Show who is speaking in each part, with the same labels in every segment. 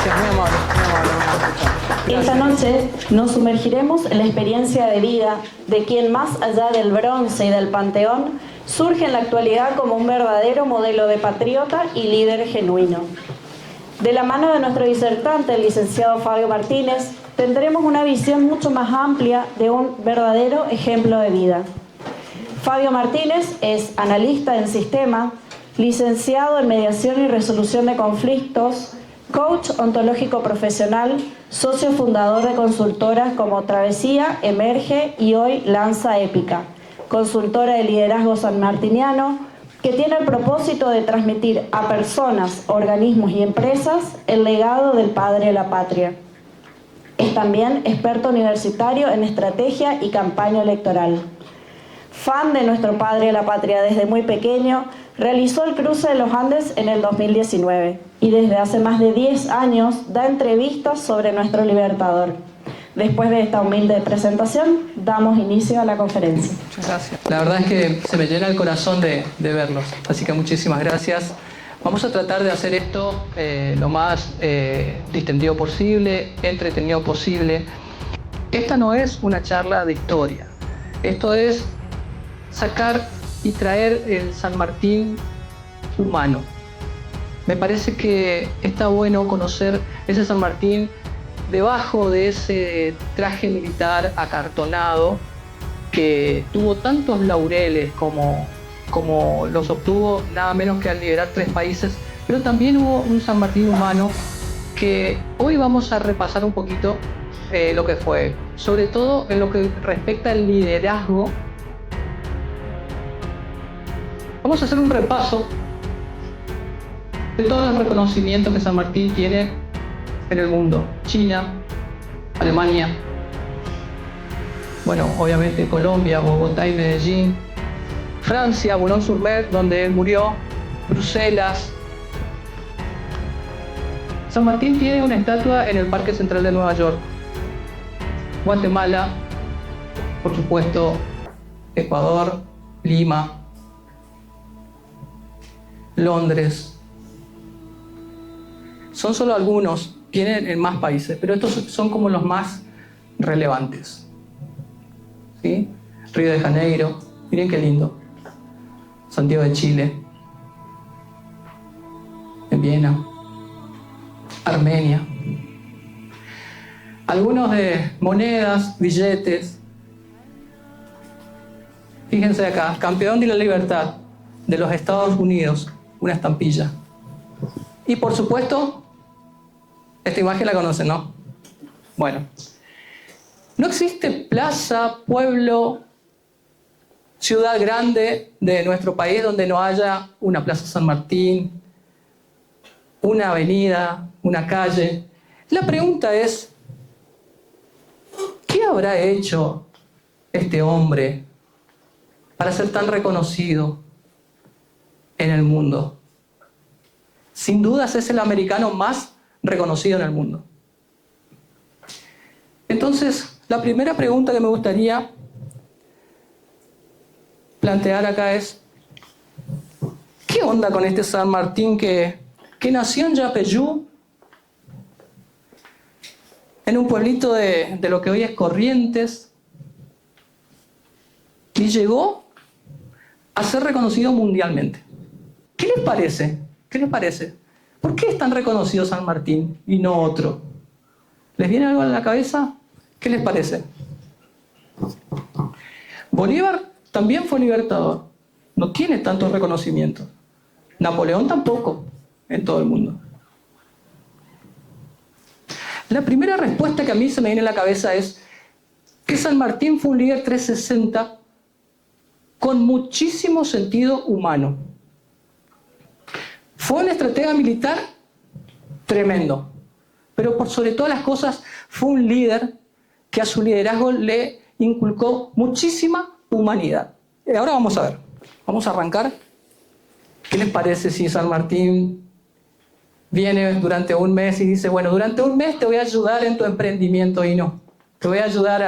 Speaker 1: gracias, muy amable, muy amable.
Speaker 2: Esta noche nos sumergiremos en la experiencia de vida de quien, más allá del bronce y del panteón, surge en la actualidad como un verdadero modelo de patriota y líder genuino. De la mano de nuestro disertante, el licenciado Fabio Martínez, tendremos una visión mucho más amplia de un verdadero ejemplo de vida. Fabio Martínez es analista en sistema, licenciado en mediación y resolución de conflictos, coach ontológico profesional, socio fundador de consultoras como Travesía, Emerge y hoy Lanza Épica, consultora de liderazgo sanmartiniano, que tiene el propósito de transmitir a personas, organismos y empresas el legado del padre de la patria. Es también experto universitario en estrategia y campaña electoral. Fan de nuestro padre de la patria desde muy pequeño, realizó el cruce de los Andes en el 2019 y desde hace más de 10 años da entrevistas sobre nuestro libertador. Después de esta humilde presentación, damos inicio a la conferencia.
Speaker 1: Muchas gracias.
Speaker 3: La verdad es que se me llena el corazón de verlos, así que muchísimas gracias. Vamos a tratar de hacer esto lo más distendido posible, entretenido posible. Esta no es una charla de historia, esto es sacar y traer el San Martín humano. Me parece que está bueno conocer ese San Martín debajo de ese traje militar acartonado que tuvo tantos laureles como los obtuvo nada menos que al liderar 3 países, pero también hubo un San Martín humano que hoy vamos a repasar un poquito lo que fue, sobre todo en lo que respecta al liderazgo. Vamos a hacer un repaso de todos los reconocimientos que San Martín tiene en el mundo. China, Alemania, bueno, obviamente Colombia, Bogotá y Medellín, Francia, Boulogne-sur-Mer, donde él murió, Bruselas. San Martín tiene una estatua en el Parque Central de Nueva York. Guatemala, por supuesto, Ecuador, Lima, Londres. Son solo algunos, tienen en más países, pero estos son como los más relevantes. ¿Sí? Río de Janeiro, miren qué lindo. Santiago de Chile, en Viena, Armenia. Algunos de monedas, billetes. Fíjense acá, campeón de la libertad de los Estados Unidos, una estampilla. Y por supuesto, esta imagen la conocen, ¿no? Bueno, no existe plaza, pueblo, ciudad grande de nuestro país donde no haya una plaza San Martín, una avenida, una calle. La pregunta es, ¿qué habrá hecho este hombre para ser tan reconocido en el mundo? Sin dudas es el americano más reconocido en el mundo. Entonces, la primera pregunta que me gustaría plantear acá es, ¿qué onda con este San Martín que nació en Yapeyú, en un pueblito de lo que hoy es Corrientes, y llegó a ser reconocido mundialmente? ¿Qué les parece? ¿Qué les parece? ¿Por qué es tan reconocido San Martín y no otro? ¿Les viene algo a la cabeza? ¿Qué les parece? Bolívar también fue libertador. No tiene tanto reconocimiento. Napoleón tampoco, en todo el mundo. La primera respuesta que a mí se me viene a la cabeza es que San Martín fue un líder 360 con muchísimo sentido humano. Fue un estratega militar tremendo, pero por sobre todas las cosas fue un líder que a su liderazgo le inculcó muchísima humanidad. Y ahora vamos a ver, vamos a arrancar. ¿Qué les parece si San Martín viene durante un mes y dice, bueno, durante un mes te voy a ayudar en tu emprendimiento y no, te voy a ayudar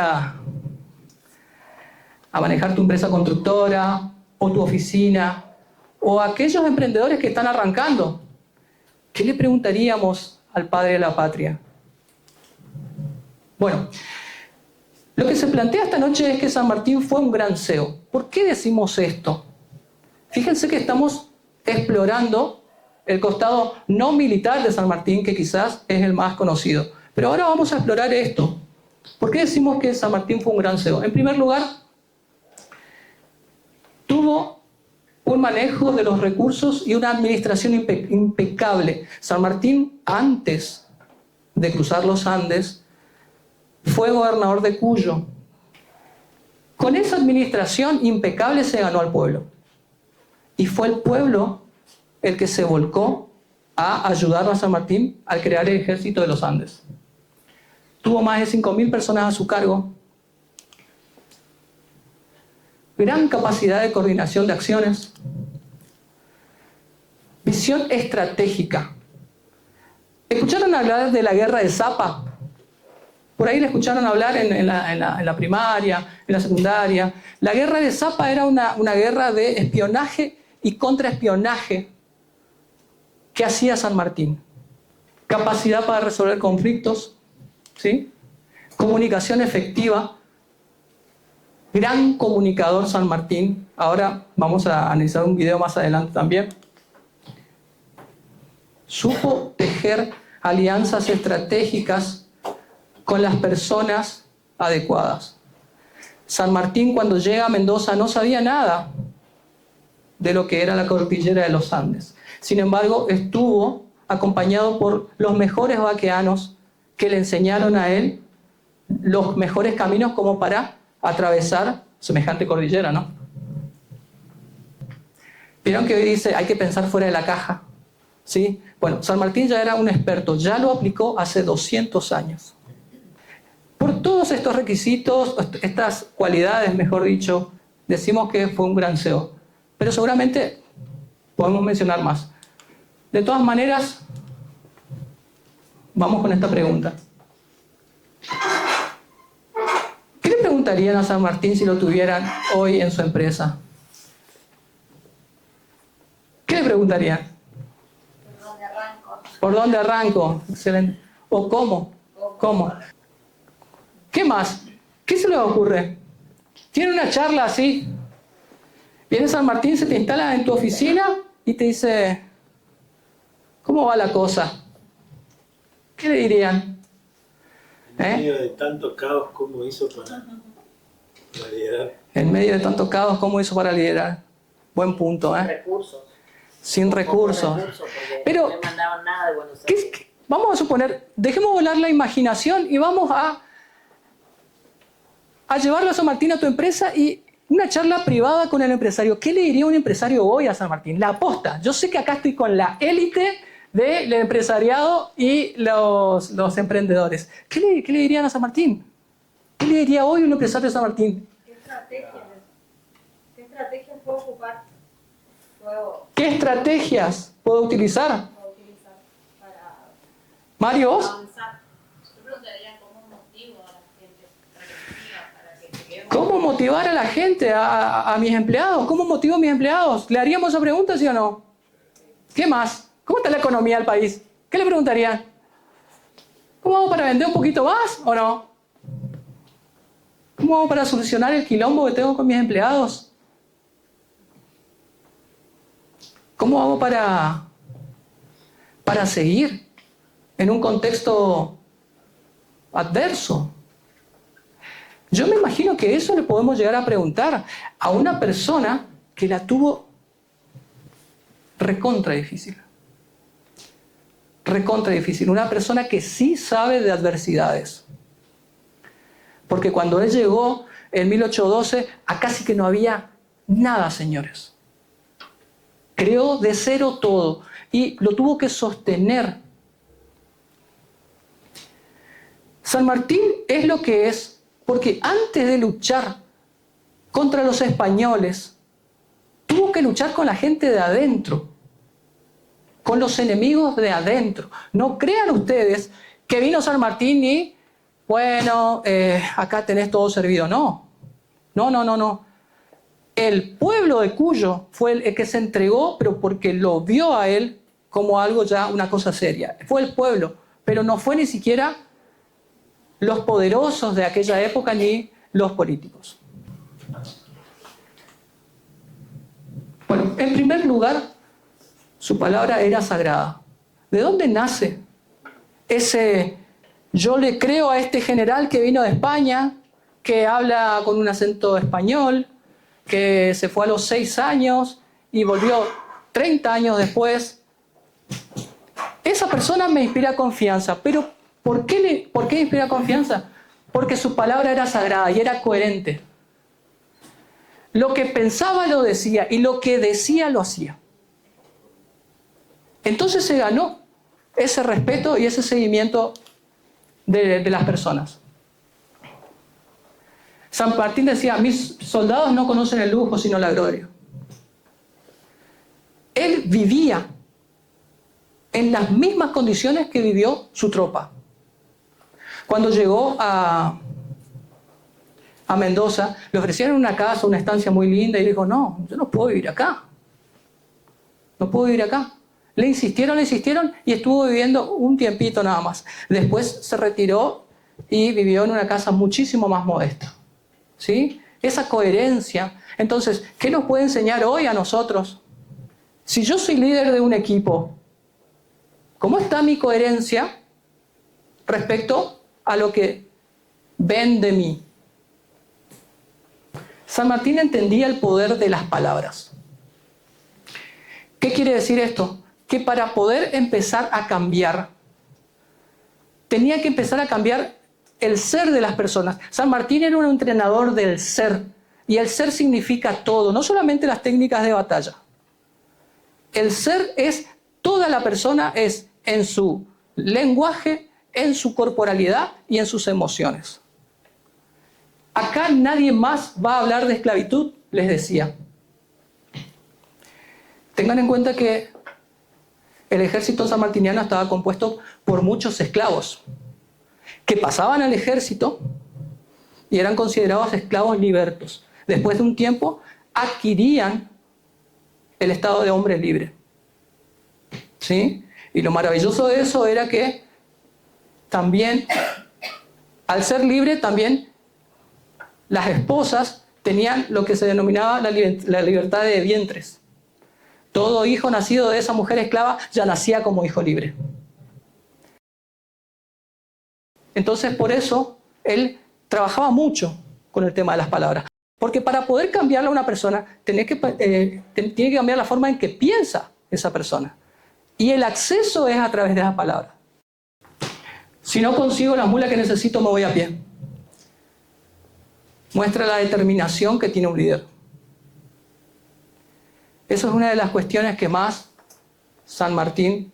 Speaker 3: a manejar tu empresa constructora o tu oficina o a aquellos emprendedores que están arrancando? ¿Qué le preguntaríamos al padre de la patria. Bueno, lo que se plantea esta noche es que San Martín fue un gran CEO. ¿Por qué decimos esto? Fíjense que estamos explorando el costado no militar de San Martín, que quizás es el más conocido. Pero ahora vamos a explorar esto. ¿Por qué decimos que San Martín fue un gran CEO? En primer lugar, tuvo un manejo de los recursos y una administración impecable. San Martín, antes de cruzar los Andes, fue gobernador de Cuyo. Con esa administración impecable se ganó al pueblo. Y fue el pueblo el que se volcó a ayudar a San Martín al crear el ejército de los Andes. Tuvo más de 5.000 personas a su cargo. Gran capacidad de coordinación de acciones. Visión estratégica. ¿Escucharon hablar de la guerra de Zapa? Por ahí le escucharon hablar en la primaria, en la secundaria. La guerra de Zapa era una guerra de espionaje y contraespionaje que hacía San Martín. Capacidad para resolver conflictos, ¿sí? Comunicación efectiva. Gran comunicador San Martín. Ahora vamos a analizar un video más adelante también. Supo tejer alianzas estratégicas con las personas adecuadas. San Martín, cuando llega a Mendoza, no sabía nada de lo que era la cordillera de los Andes. Sin embargo, estuvo acompañado por los mejores vaqueanos que le enseñaron a él los mejores caminos como para atravesar semejante cordillera, ¿no? Vieron que hoy dice, hay que pensar fuera de la caja, ¿sí? Bueno, San Martín ya era un experto, ya lo aplicó hace 200 años. Por todos estos requisitos, estas cualidades, mejor dicho, decimos que fue un gran CEO. Pero seguramente podemos mencionar más. De todas maneras, vamos con esta pregunta. ¿Qué le preguntarían a San Martín si lo tuvieran hoy en su empresa? ¿Qué le preguntarían?
Speaker 1: ¿Por dónde arranco?
Speaker 3: ¿Por dónde arranco? Excelente. ¿O cómo? ¿Cómo? ¿Qué más? ¿Qué se les ocurre? Tiene una charla así. Viene San Martín, se te instala en tu oficina y te dice, ¿cómo va la cosa? ¿Qué le dirían?
Speaker 4: En medio de tanto caos, ¿cómo hizo para liderar?
Speaker 3: En medio de tanto caos, ¿cómo hizo para liderar? Buen punto, ¿eh?
Speaker 1: Recursos.
Speaker 3: Sin recursos. Pero,
Speaker 1: no me mandaban nada de Buenos Aires.
Speaker 3: vamos a suponer, dejemos volar la imaginación y vamos a llevarlo a San Martín a tu empresa y una charla privada con el empresario. ¿Qué le diría un empresario hoy a San Martín? La aposta. Yo sé que acá estoy con la élite del empresariado y los emprendedores. ¿Qué le dirían a San Martín? ¿Qué le diría hoy un empresario de San Martín?
Speaker 5: ¿Qué estrategias puedo ocupar?
Speaker 3: ¿Qué estrategias puedo utilizar?
Speaker 5: Para
Speaker 3: Mario, ¿vos?
Speaker 5: avanzar? Yo preguntaría cómo motivo a la gente para que se quede.
Speaker 3: ¿Cómo motivar a la gente, a mis empleados? ¿Cómo motivo a mis empleados? ¿Le haríamos esa pregunta, sí o no? ¿Qué más? ¿Cómo está la economía del país? ¿Qué le preguntarían? ¿Cómo hago para vender un poquito más o no? ¿Cómo hago para solucionar el quilombo que tengo con mis empleados? ¿Cómo hago para seguir en un contexto adverso? Yo me imagino que eso le podemos llegar a preguntar a una persona que la tuvo recontra difícil. Recontra difícil. Una persona que sí sabe de adversidades. Porque cuando él llegó en 1812, acá sí que no había nada, señores. Creó de cero todo y lo tuvo que sostener. San Martín es lo que es porque antes de luchar contra los españoles, tuvo que luchar con la gente de adentro, con los enemigos de adentro. No crean ustedes que vino San Martín y, bueno, acá tenés todo servido. No. El pueblo de Cuyo fue el que se entregó, pero porque lo vio a él como algo ya, una cosa seria. Fue el pueblo, pero no fue ni siquiera los poderosos de aquella época ni los políticos. Bueno, en primer lugar, su palabra era sagrada. ¿De dónde nace ese yo le creo a este general que vino de España, que habla con un acento español, que se fue a los 6 años y volvió 30 años después? Esa persona me inspira confianza. ¿Pero por qué inspira confianza? Porque su palabra era sagrada y era coherente. Lo que pensaba lo decía y lo que decía lo hacía. Entonces se ganó ese respeto y ese seguimiento de las personas. San Martín decía, mis soldados no conocen el lujo sino la gloria. Él vivía en las mismas condiciones que vivió su tropa. Cuando llegó a Mendoza, le ofrecieron una casa, una estancia muy linda, y dijo, no, yo no puedo vivir acá. No puedo vivir acá. Le insistieron, y estuvo viviendo un tiempito nada más. Después se retiró y vivió en una casa muchísimo más modesta. ¿Sí? Esa coherencia. Entonces, ¿qué nos puede enseñar hoy a nosotros? Si yo soy líder de un equipo, ¿cómo está mi coherencia respecto a lo que ven de mí? San Martín entendía el poder de las palabras. ¿Qué quiere decir esto? Que para poder empezar a cambiar, tenía que empezar a cambiar el ser de las personas. San Martín era un entrenador del ser, y el ser significa todo, no solamente las técnicas de batalla. El ser es toda la persona, es en su lenguaje, en su corporalidad y en sus emociones. Acá nadie más va a hablar de esclavitud, les decía. Tengan en cuenta que el ejército sanmartiniano estaba compuesto por muchos esclavos que pasaban al ejército y eran considerados esclavos libertos. Después de un tiempo adquirían el estado de hombre libre. ¿Sí? Y lo maravilloso de eso era que también, al ser libre, también las esposas tenían lo que se denominaba la libertad de vientres. Todo hijo nacido de esa mujer esclava ya nacía como hijo libre. Entonces, por eso, él trabajaba mucho con el tema de las palabras. Porque para poder cambiar a una persona, tiene que cambiar la forma en que piensa esa persona. Y el acceso es a través de las palabras. Si no consigo la mula que necesito, me voy a pie. Muestra la determinación que tiene un líder. Eso es una de las cuestiones que más San Martín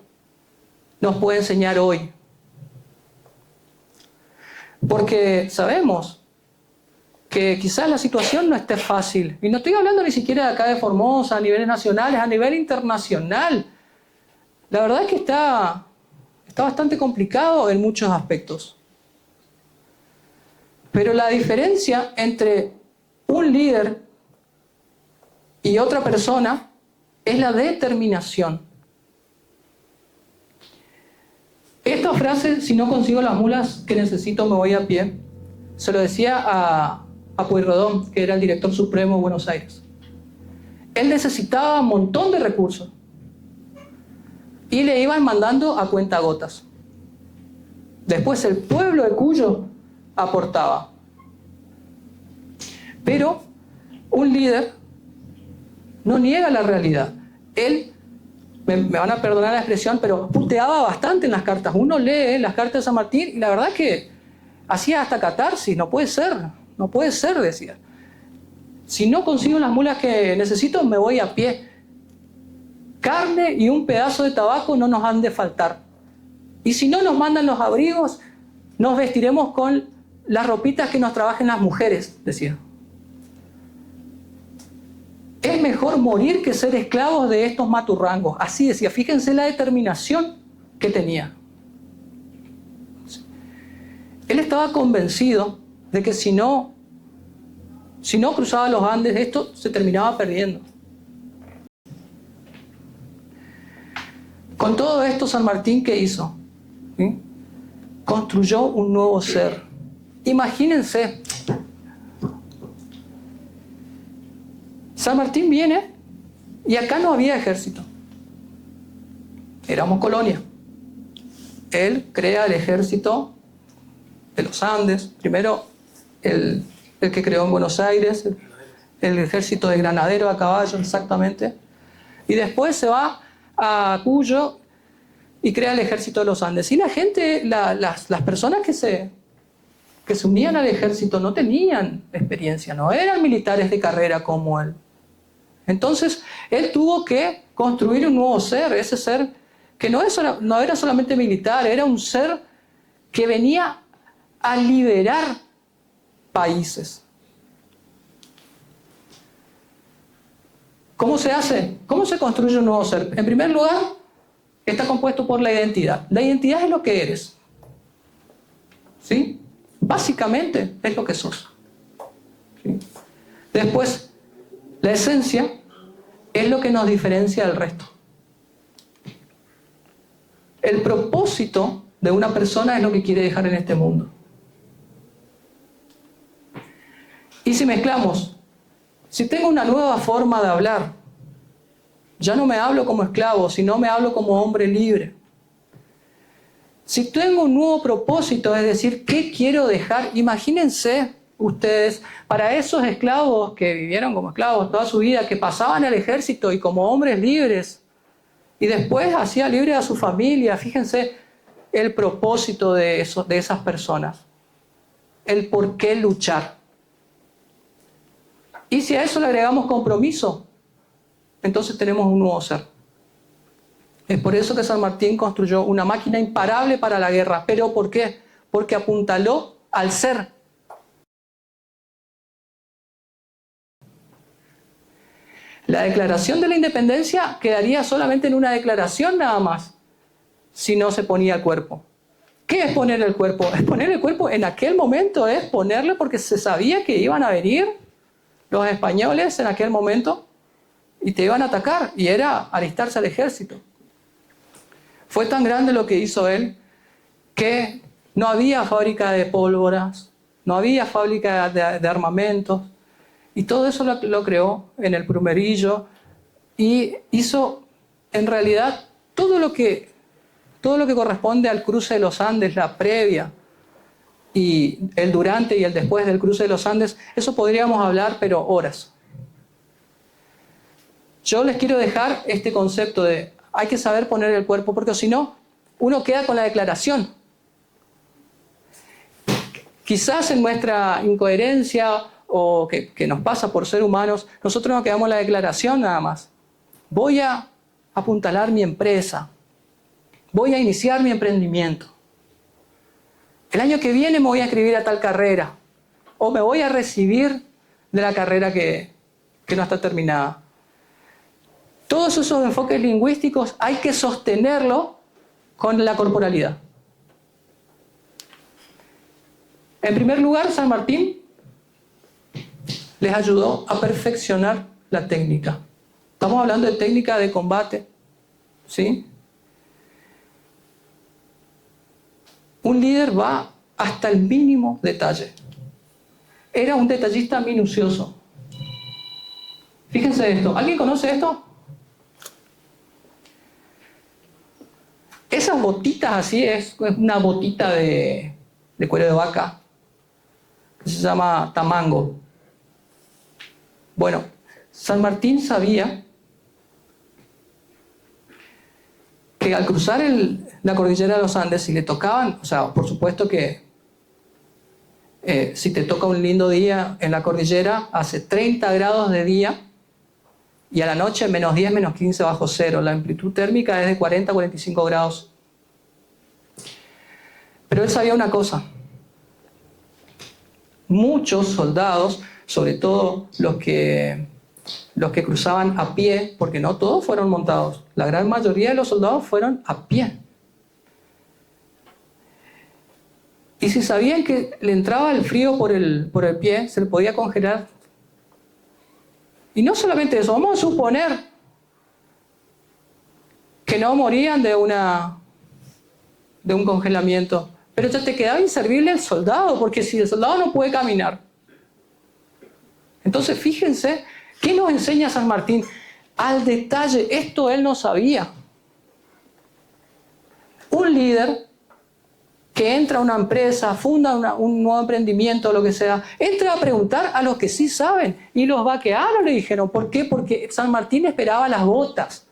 Speaker 3: nos puede enseñar hoy. Porque sabemos que quizás la situación no esté fácil. Y no estoy hablando ni siquiera de acá de Formosa, a niveles nacionales, a nivel internacional. La verdad es que está bastante complicado en muchos aspectos. Pero la diferencia entre un líder y otra persona es la determinación. Esta frase, si no consigo las mulas que necesito, me voy a pie, se lo decía a Pueyrredón, que era el director supremo de Buenos Aires. Él necesitaba un montón de recursos y le iban mandando a cuentagotas. Después el pueblo de Cuyo aportaba. Pero un líder no niega la realidad. Él, me van a perdonar la expresión, pero puteaba bastante en las cartas. Uno lee las cartas de San Martín y la verdad que hacía hasta catarsis. No puede ser, decía. Si no consigo las mulas que necesito, me voy a pie. Carne y un pedazo de tabaco no nos han de faltar. Y si no nos mandan los abrigos, nos vestiremos con las ropitas que nos trabajen las mujeres, decía. Es mejor morir que ser esclavos de estos maturrangos. Así decía. Fíjense la determinación que tenía. Él estaba convencido de que si no cruzaba los Andes, esto se terminaba perdiendo. Con todo esto, San Martín, ¿qué hizo? ¿Sí? Construyó un nuevo ser. Imagínense, San Martín viene y acá no había ejército. Éramos colonia. Él crea el ejército de los Andes. Primero, el que creó en Buenos Aires, el ejército de granaderos a caballo, exactamente. Y después se va a Cuyo y crea el ejército de los Andes. Y la gente, las personas que se unían al ejército no tenían experiencia, no eran militares de carrera como él. Entonces, él tuvo que construir un nuevo ser, ese ser que no era solamente militar, era un ser que venía a liberar países. ¿Cómo se hace? ¿Cómo se construye un nuevo ser? En primer lugar, está compuesto por la identidad. La identidad es lo que eres. ¿Sí? Básicamente es lo que sos. ¿Sí? Después, la esencia es lo que nos diferencia del resto. El propósito de una persona es lo que quiere dejar en este mundo. Y si mezclamos, si tengo una nueva forma de hablar, ya no me hablo como esclavo, sino me hablo como hombre libre. Si tengo un nuevo propósito, es decir, ¿qué quiero dejar? Imagínense ustedes, para esos esclavos que vivieron como esclavos toda su vida, que pasaban al ejército y como hombres libres, y después hacía libre a su familia, fíjense el propósito de esas personas, el por qué luchar. Y si a eso le agregamos compromiso, entonces tenemos un nuevo ser. Es por eso que San Martín construyó una máquina imparable para la guerra. ¿Pero por qué? Porque apuntaló al ser. La declaración de la independencia quedaría solamente en una declaración nada más, si no se ponía el cuerpo. ¿Qué es poner el cuerpo? Es poner el cuerpo en aquel momento, es ponerle porque se sabía que iban a venir los españoles en aquel momento y te iban a atacar, y era alistarse al ejército. Fue tan grande lo que hizo él que no había fábrica de pólvoras, no había fábrica de armamentos, y todo eso lo creó en el Plumerillo y hizo en realidad todo lo que corresponde al cruce de los Andes, la previa y el durante y el después del cruce de los Andes. Eso podríamos hablar, pero horas. Yo les quiero dejar este concepto de hay que saber poner el cuerpo, porque si no, uno queda con la declaración. Quizás en nuestra incoherencia o que nos pasa por ser humanos, nosotros nos quedamos en la declaración nada más. Voy a apuntalar mi empresa. Voy a iniciar mi emprendimiento. El año que viene me voy a inscribir a tal carrera. O me voy a recibir de la carrera que no está terminada. Todos esos enfoques lingüísticos hay que sostenerlo con la corporalidad. En primer lugar, San Martín les ayudó a perfeccionar la técnica. Estamos hablando de técnica de combate, ¿sí? Un líder va hasta el mínimo detalle. Era un detallista minucioso. Fíjense esto. ¿Alguien conoce esto? Esas botitas así, es una botita de cuero de vaca que se llama tamango. Bueno, San Martín sabía que al cruzar la cordillera de los Andes, si le tocaban, o sea, por supuesto que si te toca un lindo día en la cordillera, hace 30 grados de día y a la noche menos 10, menos 15 bajo cero. La amplitud térmica es de 40 a 45 grados. Pero él sabía una cosa. Muchos soldados, sobre todo los que cruzaban a pie, porque no todos fueron montados, la gran mayoría de los soldados fueron a pie. Y si sabían que le entraba el frío por el pie, se le podía congelar. Y no solamente eso, vamos a suponer que no morían de un congelamiento. Pero ya te quedaba inservible el soldado, porque si el soldado no puede caminar. Entonces, fíjense, ¿qué nos enseña San Martín? Al detalle, esto él no sabía. Un líder que entra a una empresa, funda un nuevo emprendimiento, lo que sea, entra a preguntar a los que sí saben. Y los vaqueanos le dijeron, ¿por qué? Porque San Martín esperaba las botas.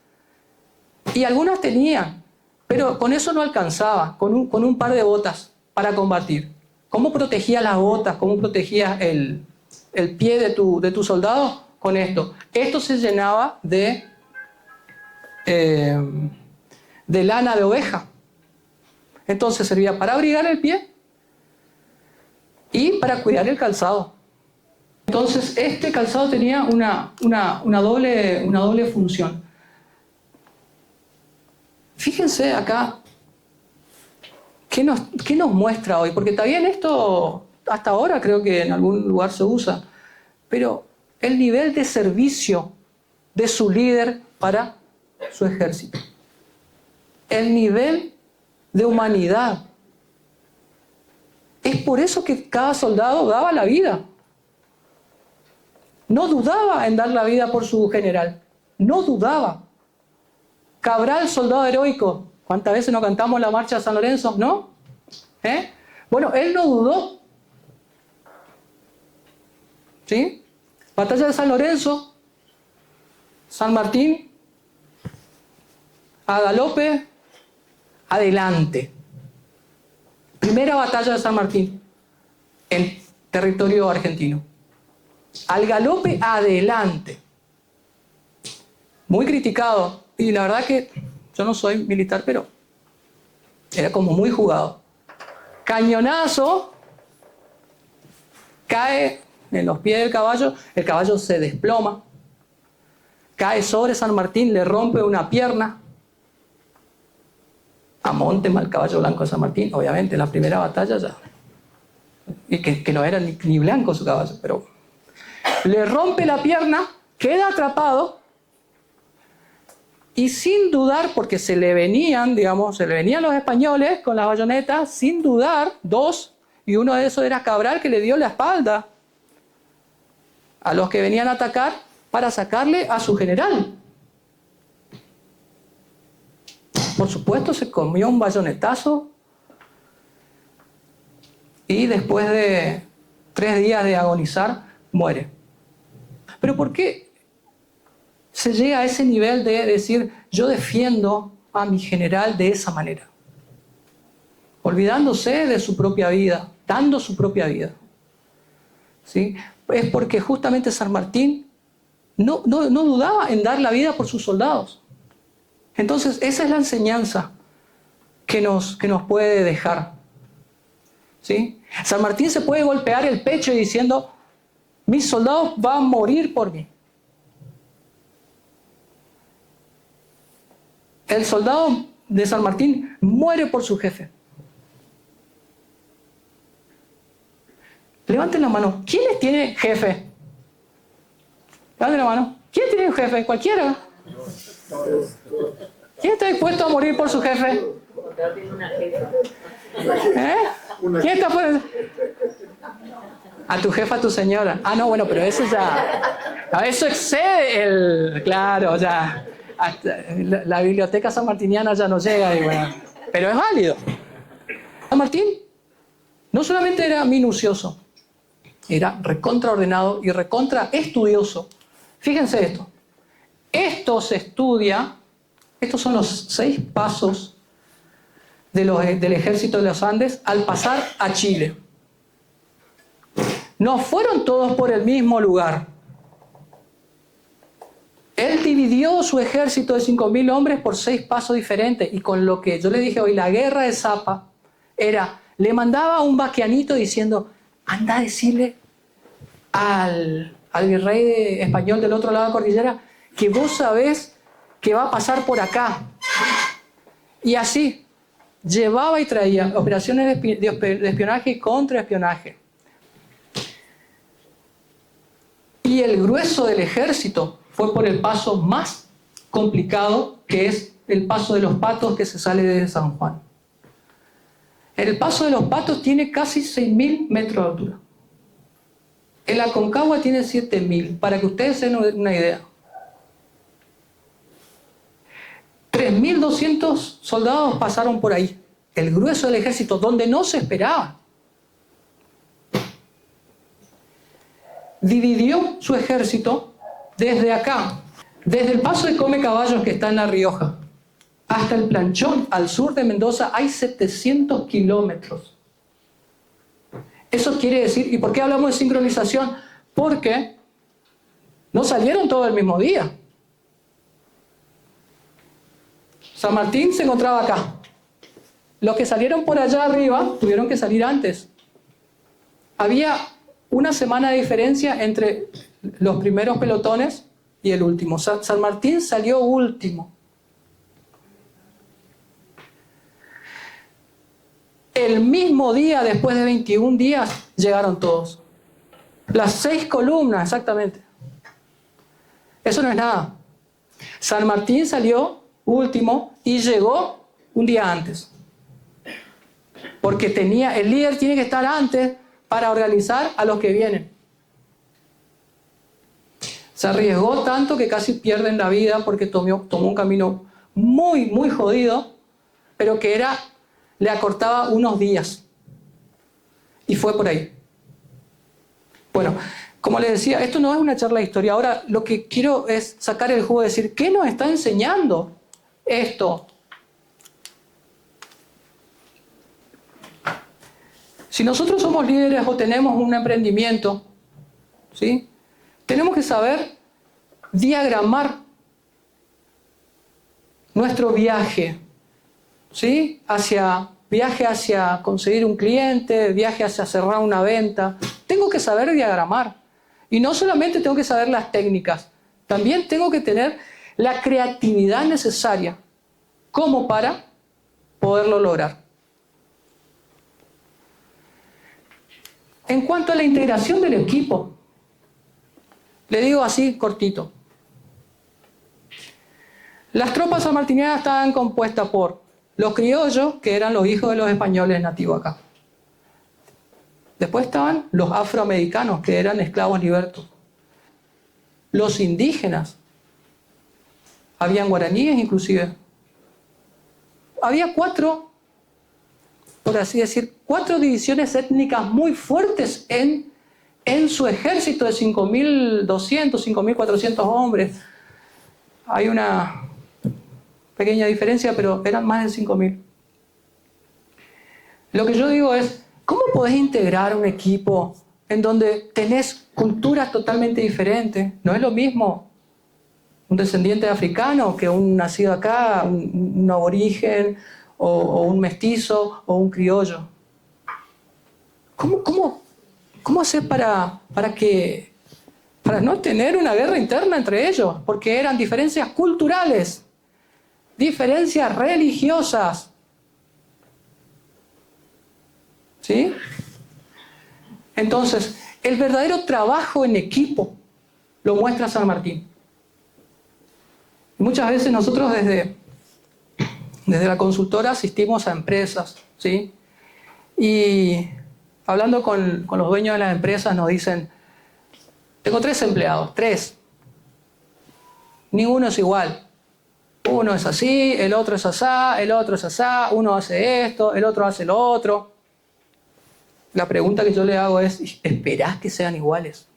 Speaker 3: Y algunas tenían, pero con eso no alcanzaba, con un par de botas para combatir. ¿Cómo protegía las botas? ¿Cómo protegía el pie de tu soldado? Con esto. Esto se llenaba de lana de oveja. Entonces servía para abrigar el pie y para cuidar el calzado. Entonces este calzado tenía una doble función. Fíjense acá, ¿qué nos muestra hoy? Porque también esto, hasta ahora creo que en algún lugar se usa, pero el nivel de servicio de su líder para su ejército. El nivel de humanidad. Es por eso que cada soldado daba la vida. No dudaba en dar la vida por su general. No dudaba. Cabral, soldado heroico. ¿Cuántas veces no cantamos la marcha de San Lorenzo? ¿No? Bueno, él no dudó. ¿Sí? Batalla de San Lorenzo. San Martín. A galope. Adelante. Primera batalla de San Martín en territorio argentino. Al galope, adelante. Muy criticado. Y la verdad que yo no soy militar, pero era como muy jugado. Cañonazo. Cae en los pies del caballo. El caballo se desploma. Cae sobre San Martín, le rompe una pierna. Amontema al caballo blanco de San Martín, obviamente, en la primera batalla ya. Y que no era ni blanco su caballo, pero le rompe la pierna, queda atrapado y sin dudar, porque se le venían los españoles con las bayonetas, sin dudar, dos, y uno de esos era Cabral, que le dio la espalda a los que venían a atacar para sacarle a su general. Por supuesto, se comió un bayonetazo y después de 3 días de agonizar, muere. ¿Pero por qué se llega a ese nivel de decir, yo defiendo a mi general de esa manera? Olvidándose de su propia vida, dando su propia vida. ¿Sí? Es porque justamente San Martín no dudaba en dar la vida por sus soldados. Entonces, esa es la enseñanza que nos puede dejar. ¿Sí? San Martín se puede golpear el pecho y diciendo, mis soldados van a morir por mí. El soldado de San Martín muere por su jefe. Levanten la mano. ¿Quiénes tienen jefe? Levanten la mano. ¿ Quién tiene un jefe? Cualquiera. ¿Quién está dispuesto a morir por su jefe? ¿Quién está por a tu jefa, a tu señora? Ah, no, bueno, pero eso ya... Eso excede el... Claro, ya... La biblioteca sanmartiniana ya no llega y bueno... Pero es válido. San Martín no solamente era minucioso, era recontraordenado y recontra estudioso. Fíjense esto. Esto se estudia, estos son los 6 pasos del ejército de los Andes al pasar a Chile. No fueron todos por el mismo lugar. Él dividió su ejército de 5.000 hombres por 6 pasos diferentes. Y con lo que yo le dije hoy, la guerra de Zapa, le mandaba a un vaqueanito diciendo, anda a decirle al virrey español del otro lado de la cordillera que vos sabés que va a pasar por acá. Y así, llevaba y traía operaciones de espionaje y contraespionaje. Y el grueso del ejército fue por el paso más complicado, que es el Paso de los Patos que se sale desde San Juan. El Paso de los Patos tiene casi 6.000 metros de altura. El Aconcagua tiene 7.000, para que ustedes se den una idea. 3.200 soldados pasaron por ahí, el grueso del ejército, donde no se esperaba. Dividió su ejército desde acá, desde el Paso de Come Caballos que está en La Rioja, hasta el Planchón, al sur de Mendoza, hay 700 kilómetros. Eso quiere decir, ¿y por qué hablamos de sincronización? Porque no salieron todos el mismo día. San Martín se encontraba acá. Los que salieron por allá arriba tuvieron que salir antes. Había una semana de diferencia entre los primeros pelotones y el último. San Martín salió último. El mismo día, después de 21 días, llegaron todos. Las 6 columnas, exactamente. Eso no es nada. San Martín salió último y llegó un día antes. Porque el líder tiene que estar antes para organizar a los que vienen. Se arriesgó tanto que casi pierden la vida porque tomó un camino muy, muy jodido, pero que le acortaba unos días. Y fue por ahí. Bueno, como les decía, esto no es una charla de historia. Ahora lo que quiero es sacar el jugo de decir, ¿qué nos está enseñando esto? Si nosotros somos líderes o tenemos un emprendimiento, ¿sí?, tenemos que saber diagramar nuestro viaje, ¿sí? Viaje hacia conseguir un cliente, viaje hacia cerrar una venta. Tengo que saber diagramar. Y no solamente tengo que saber las técnicas, también tengo que tener la creatividad necesaria como para poderlo lograr. En cuanto a la integración del equipo, le digo así cortito. Las tropas sanmartinianas estaban compuestas por los criollos, que eran los hijos de los españoles nativos acá. Después estaban los afroamericanos, que eran esclavos libertos. Los indígenas. Habían guaraníes inclusive. Había 4, por así decir, 4 divisiones étnicas muy fuertes en su ejército de 5.200, 5.400 hombres. Hay una pequeña diferencia, pero eran más de 5.000. Lo que yo digo es, ¿cómo podés integrar un equipo en donde tenés culturas totalmente diferentes? No es lo mismo un descendiente de africano que un nacido acá, un aborigen, o un mestizo, o un criollo. ¿Cómo hacer para no tener una guerra interna entre ellos? Porque eran diferencias culturales, diferencias religiosas. ¿Sí? Entonces, el verdadero trabajo en equipo lo muestra San Martín. Muchas veces nosotros desde la consultora asistimos a empresas, ¿sí? Y hablando con los dueños de las empresas nos dicen, tengo 3 empleados, 3. Ninguno es igual. Uno es así, el otro es asá, el otro es asá, uno hace esto, el otro hace lo otro. La pregunta que yo le hago es, ¿esperás que sean iguales?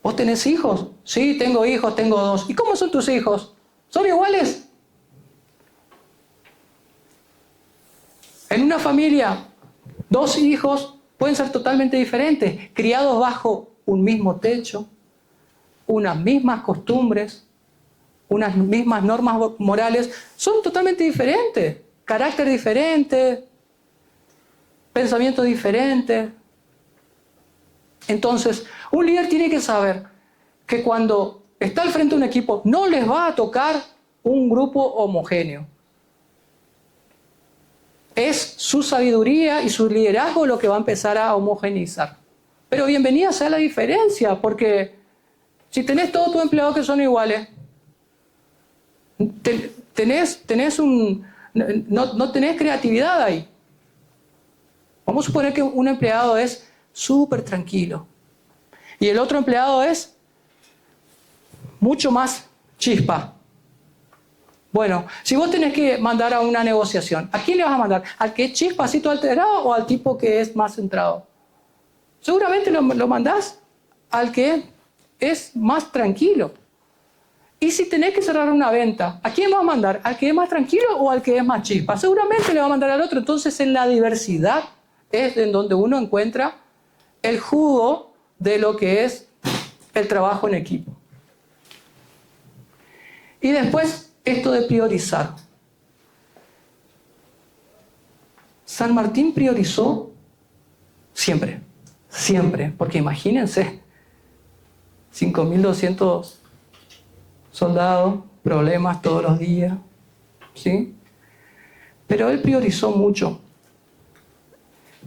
Speaker 3: ¿Vos tenés hijos? Sí, tengo hijos, tengo 2. ¿Y cómo son tus hijos? ¿Son iguales? En una familia, 2 hijos pueden ser totalmente diferentes, criados bajo un mismo techo, unas mismas costumbres, unas mismas normas morales, son totalmente diferentes, carácter diferente, pensamiento diferente. Entonces, un líder tiene que saber que cuando está al frente de un equipo, no les va a tocar un grupo homogéneo. Es su sabiduría y su liderazgo lo que va a empezar a homogeneizar. Pero bienvenida sea la diferencia, porque si tenés todos tus empleados que son iguales, No tenés creatividad ahí. Vamos a suponer que un empleado es súper tranquilo y el otro empleado es mucho más chispa. Bueno, si vos tenés que mandar a una negociación, ¿a quién le vas a mandar? ¿Al que es chispacito alterado o al tipo que es más centrado? Seguramente lo mandás al que es más tranquilo. Y si tenés que cerrar una venta, ¿a quién vas a mandar? ¿Al que es más tranquilo o al que es más chispa? Seguramente le va a mandar al otro. Entonces, en la diversidad es en donde uno encuentra el jugo de lo que es el trabajo en equipo. Y después, esto de priorizar. San Martín priorizó siempre, porque imagínense, 5.200 soldados, problemas todos los días, ¿sí? Pero él priorizó mucho.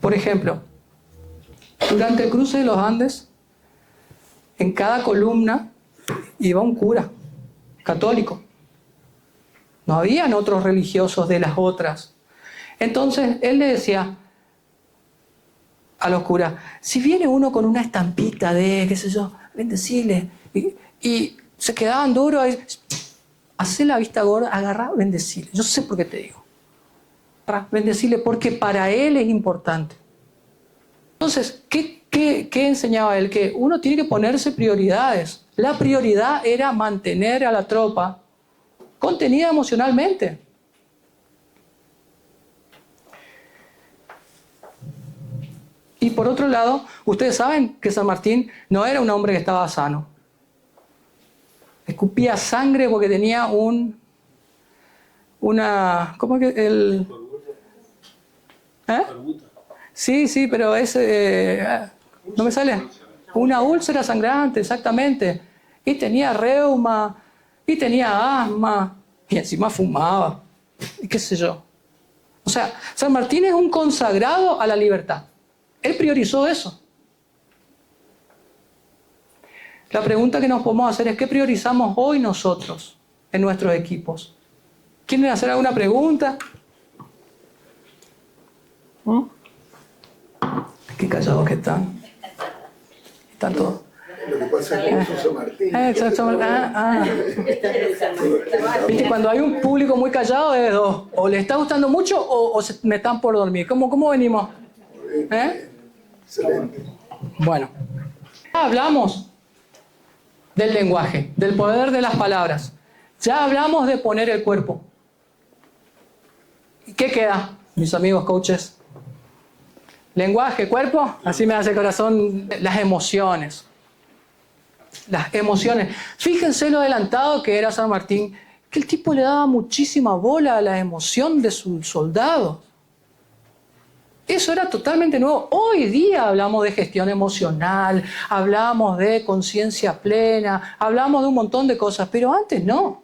Speaker 3: Por ejemplo, durante el cruce de los Andes, en cada columna iba un cura católico. No habían otros religiosos de las otras. Entonces, él le decía a los curas, si viene uno con una estampita de, qué sé yo, bendecile, y se quedaban duros, hacé la vista gorda, agarrá, bendecile. Yo sé por qué te digo. Bendecile, porque para él es importante. Entonces, ¿qué enseñaba él? Que uno tiene que ponerse prioridades. La prioridad era mantener a la tropa contenida emocionalmente. Y por otro lado, ustedes saben que San Martín no era un hombre que estaba sano. Escupía sangre porque tenía ¿cómo es que el? ¿Eh? Sí, pero no me sale. Una úlcera sangrante, exactamente. Y tenía reuma, y tenía asma, y encima fumaba, y qué sé yo. O sea, San Martín es un consagrado a la libertad. Él priorizó eso. La pregunta que nos podemos hacer es, ¿qué priorizamos hoy nosotros en nuestros equipos? ¿Quieren hacer alguna pregunta? Qué callados que están. Están todos.
Speaker 6: Lo que pasa es que San Martín.
Speaker 3: Viste, cuando hay un público muy callado es dos. O le está gustando mucho o me están por dormir. ¿Cómo venimos?
Speaker 6: Excelente.
Speaker 3: Bueno, ya hablamos del lenguaje, del poder de las palabras. Ya hablamos de poner el cuerpo. ¿Y qué queda, mis amigos coaches? Lenguaje, cuerpo, así me hace el corazón, las emociones. Las emociones. Fíjense lo adelantado que era San Martín, que el tipo le daba muchísima bola a la emoción de sus soldados. Eso era totalmente nuevo. Hoy día hablamos de gestión emocional, hablamos de conciencia plena, hablamos de un montón de cosas, pero antes no.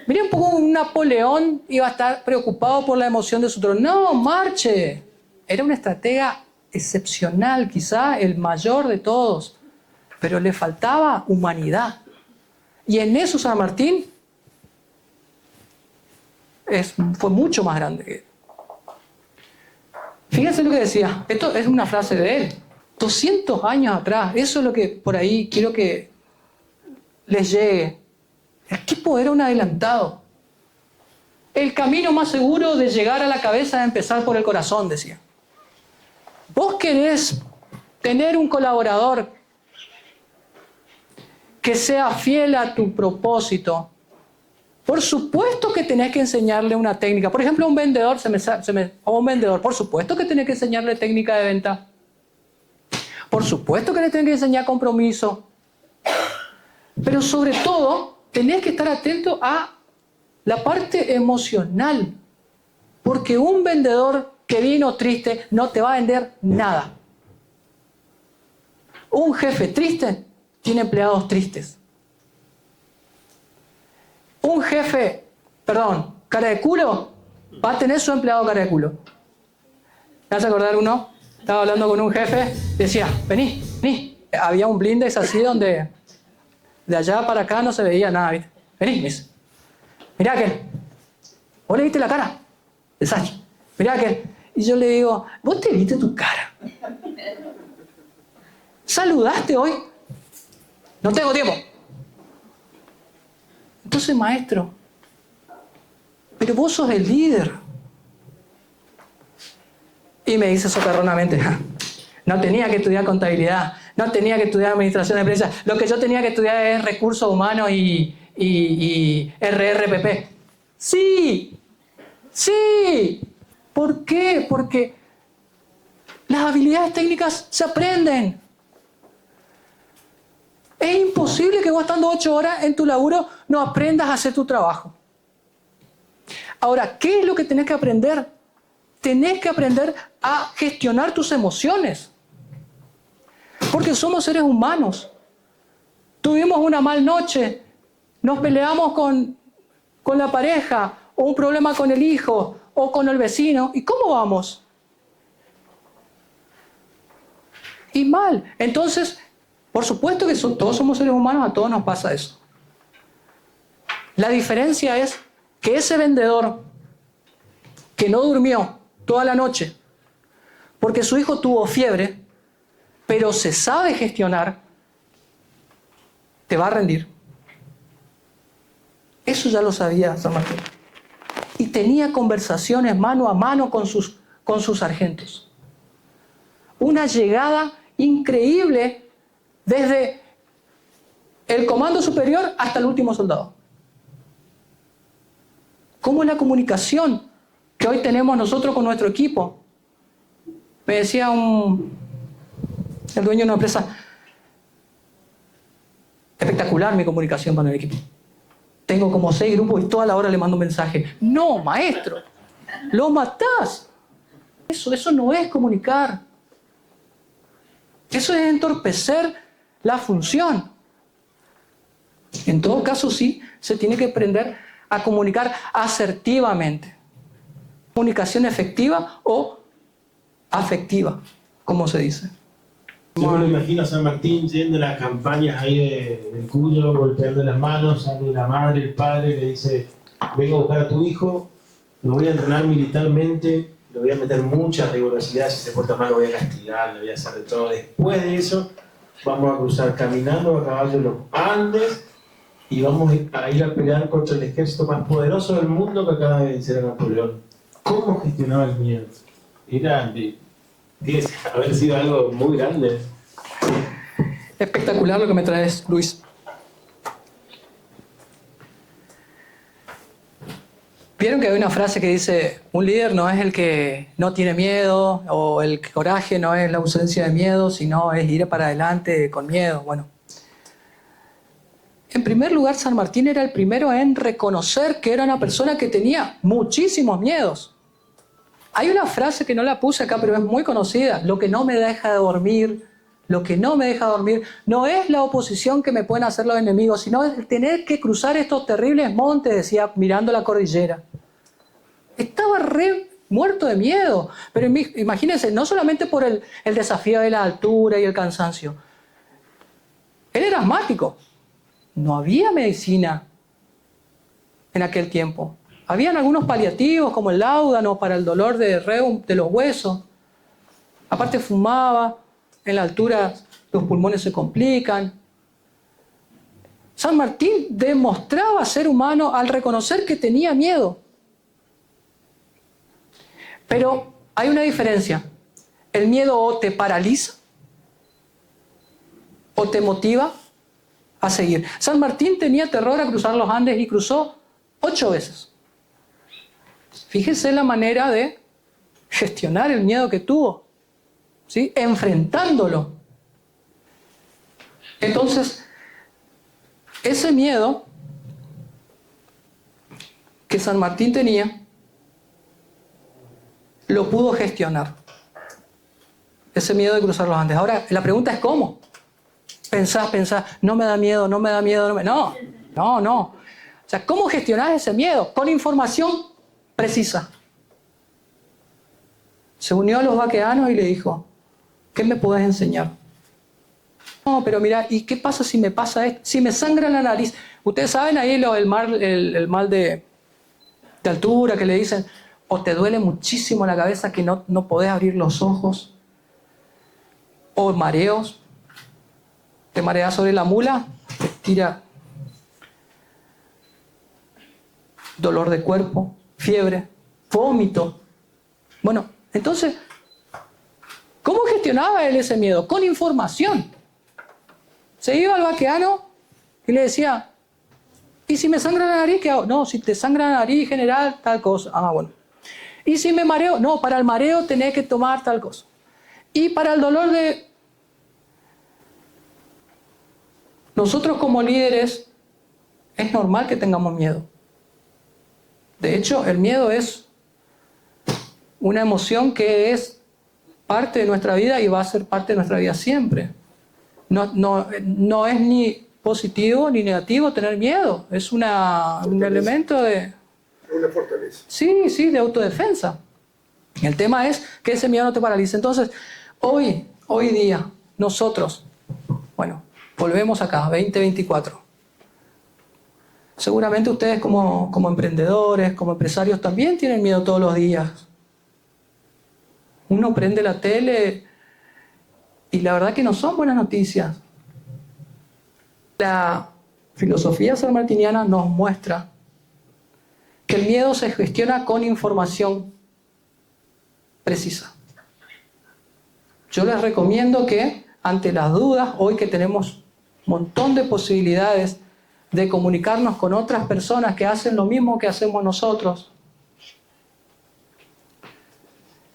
Speaker 3: Miren un poco, un Napoleón iba a estar preocupado por la emoción de su trono. No, marche. Era un estratega excepcional, quizá el mayor de todos, pero le faltaba humanidad. Y en eso San Martín fue mucho más grande que él. Fíjense lo que decía, esto es una frase de él, 200 años atrás, eso es lo que por ahí quiero que les llegue. El tipo era un adelantado. El camino más seguro de llegar a la cabeza es empezar por el corazón, decía. Vos querés tener un colaborador que sea fiel a tu propósito. Por supuesto que tenés que enseñarle una técnica. Por ejemplo, a un vendedor, por supuesto que tenés que enseñarle técnica de venta. Por supuesto que le tenés que enseñar compromiso. Pero sobre todo, tenés que estar atento a la parte emocional. Porque un vendedor que vino triste no te va a vender nada. Un jefe triste tiene empleados tristes. Un jefe, cara de culo, va a tener su empleado cara de culo. ¿Me vas a acordar uno? Estaba hablando con un jefe, decía, vení. Había un blindex así donde de allá para acá no se veía nada, ¿viste? Vení, dice. mirá aquel. ¿Vos le viste la cara? Desastre. Mirá aquel. Y yo le digo, ¿vos te viste tu cara? ¿Saludaste hoy? No tengo tiempo. Entonces, maestro, pero vos sos el líder. Y me dice socarronamente, no tenía que estudiar contabilidad, no tenía que estudiar administración de empresas, lo que yo tenía que estudiar es recursos humanos y RRPP. Sí, sí. ¿Por qué? Porque las habilidades técnicas se aprenden. Es imposible que vos estando 8 horas en tu laburo no aprendas a hacer tu trabajo. Ahora, ¿qué es lo que tenés que aprender? Tenés que aprender a gestionar tus emociones. Porque somos seres humanos. Tuvimos una mal noche, nos peleamos con la pareja, o un problema con el hijo, o con el vecino. ¿Y cómo vamos? Y mal. Entonces, por supuesto que todos somos seres humanos, a todos nos pasa eso. La diferencia es que ese vendedor que no durmió toda la noche porque su hijo tuvo fiebre, pero se sabe gestionar, te va a rendir. Eso ya lo sabía San Martín. Y tenía conversaciones mano a mano con sus sargentos. Una llegada increíble desde el comando superior hasta el último soldado. ¿Cómo es la comunicación que hoy tenemos nosotros con nuestro equipo? Me decía el dueño de una empresa, espectacular mi comunicación con el equipo. Tengo como 6 grupos y toda la hora le mando un mensaje. No, maestro, lo matás. Eso no es comunicar. Eso es entorpecer la función. En todo caso, sí, se tiene que aprender a comunicar asertivamente. Comunicación efectiva o afectiva, como se dice.
Speaker 4: Yo me lo imagino a San Martín yendo a las campañas ahí del Cuyo, golpeando las manos, sale la madre, el padre, le dice, vengo a buscar a tu hijo, lo voy a entrenar militarmente, le voy a meter mucha rigurosidad, si se porta mal lo voy a castigar, le voy a hacer de todo. Después de eso, vamos a cruzar caminando a caballo de los Andes y vamos a ir a pelear contra el ejército más poderoso del mundo que acaba de vencer a Napoleón. ¿Cómo gestionaba el miedo? Era... tiene que haber sido algo muy grande.
Speaker 3: Espectacular lo que me traes, Luis. Vieron que hay una frase que dice, un líder no es el que no tiene miedo, o el coraje no es la ausencia de miedo, sino es ir para adelante con miedo. Bueno, en primer lugar, San Martín era el primero en reconocer que era una persona que tenía muchísimos miedos. Hay una frase que no la puse acá, pero es muy conocida. Lo que no me deja dormir, lo que no me deja dormir, no es la oposición que me pueden hacer los enemigos, sino es el tener que cruzar estos terribles montes, decía, mirando la cordillera. Estaba muerto de miedo. Pero imagínense, no solamente por el desafío de la altura y el cansancio. Él era asmático. No había medicina en aquel tiempo. Habían algunos paliativos como el láudano para el dolor de los huesos. Aparte fumaba, en la altura los pulmones se complican. San Martín demostraba ser humano al reconocer que tenía miedo. Pero hay una diferencia. El miedo o te paraliza o te motiva a seguir. San Martín tenía terror a cruzar los Andes y cruzó 8 veces. Fíjese la manera de gestionar el miedo que tuvo, ¿sí? Enfrentándolo. Entonces, ese miedo que San Martín tenía, lo pudo gestionar. Ese miedo de cruzar los Andes. Ahora, la pregunta es ¿cómo? Pensás, no me da miedo, no me da miedo, no. O sea, ¿cómo gestionás ese miedo? Con información precisa. Se unió a los vaqueanos y le dijo, ¿qué me podés enseñar? No, pero mira, ¿y qué pasa si me pasa esto? Si me sangra la nariz. Ustedes saben ahí el mal de de altura, que le dicen, o te duele muchísimo la cabeza que no podés abrir los ojos, o mareos, te mareas sobre la mula, te tira dolor de cuerpo, fiebre, vómito. Bueno, entonces, ¿cómo gestionaba él ese miedo? Con información. Se iba al vaqueano y le decía, ¿y si me sangra la nariz, qué hago? No, si te sangra la nariz general, tal cosa. Ah, bueno. ¿Y si me mareo? No, para el mareo tenés que tomar tal cosa. Y para el dolor de... Nosotros como líderes es normal que tengamos miedo. De hecho, el miedo es una emoción que es parte de nuestra vida y va a ser parte de nuestra vida siempre. No es ni positivo ni negativo tener miedo. Es un elemento de...
Speaker 6: Una fortaleza.
Speaker 3: Sí, de autodefensa. El tema es que ese miedo no te paralice. Entonces, hoy día, nosotros, bueno, volvemos acá, 2024. Seguramente ustedes como emprendedores, como empresarios, también tienen miedo todos los días. Uno prende la tele y la verdad que no son buenas noticias. La filosofía sanmartiniana nos muestra que el miedo se gestiona con información precisa. Yo les recomiendo que, ante las dudas, hoy que tenemos un montón de posibilidades de comunicarnos con otras personas que hacen lo mismo que hacemos nosotros,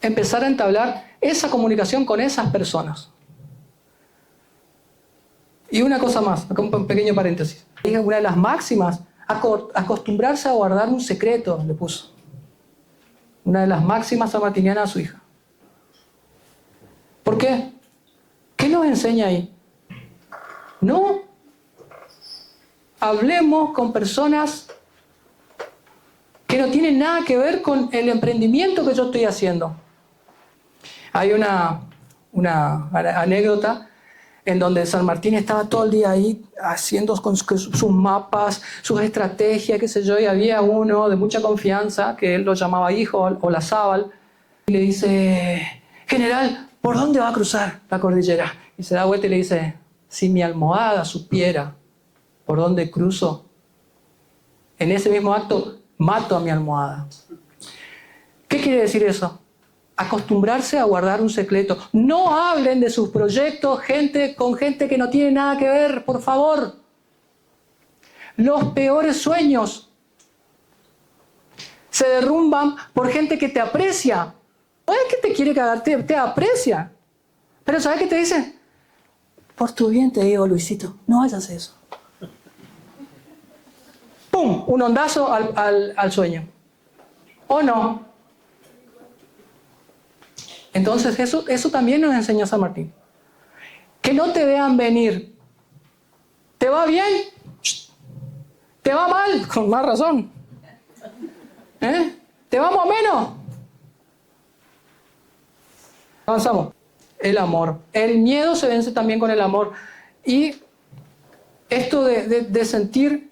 Speaker 3: empezar a entablar esa comunicación con esas personas. Y una cosa más, acá un pequeño paréntesis. Una de las máximas, acostumbrarse a guardar un secreto, le puso. Una de las máximas sanmartinianas a su hija. ¿Por qué? ¿Qué nos enseña ahí? No hablemos con personas que no tienen nada que ver con el emprendimiento que yo estoy haciendo. Hay una anécdota en donde San Martín estaba todo el día ahí haciendo con sus mapas, sus estrategias, qué sé yo, y había uno de mucha confianza, que él lo llamaba hijo o la Zábal, y le dice, general, ¿por dónde va a cruzar la cordillera? Y se da vuelta y le dice, si mi almohada supiera por dónde cruzo, en ese mismo acto mato a mi almohada. ¿Qué quiere decir eso? Acostumbrarse a guardar un secreto. No hablen de sus proyectos con gente que no tiene nada que ver, por favor. Los peores sueños se derrumban por gente que te aprecia. No es que te quiere cagar, te aprecia. Pero ¿sabes qué te dice? Por tu bien te digo, Luisito, no vayas a hacer eso. ¡Pum! Un ondazo al sueño. ¿O no? Entonces eso también nos enseña San Martín. Que no te vean venir. ¿Te va bien? ¿Te va mal? Con más razón. ¿Te va más o menos? Avanzamos. El amor. El miedo se vence también con el amor. Y esto de sentir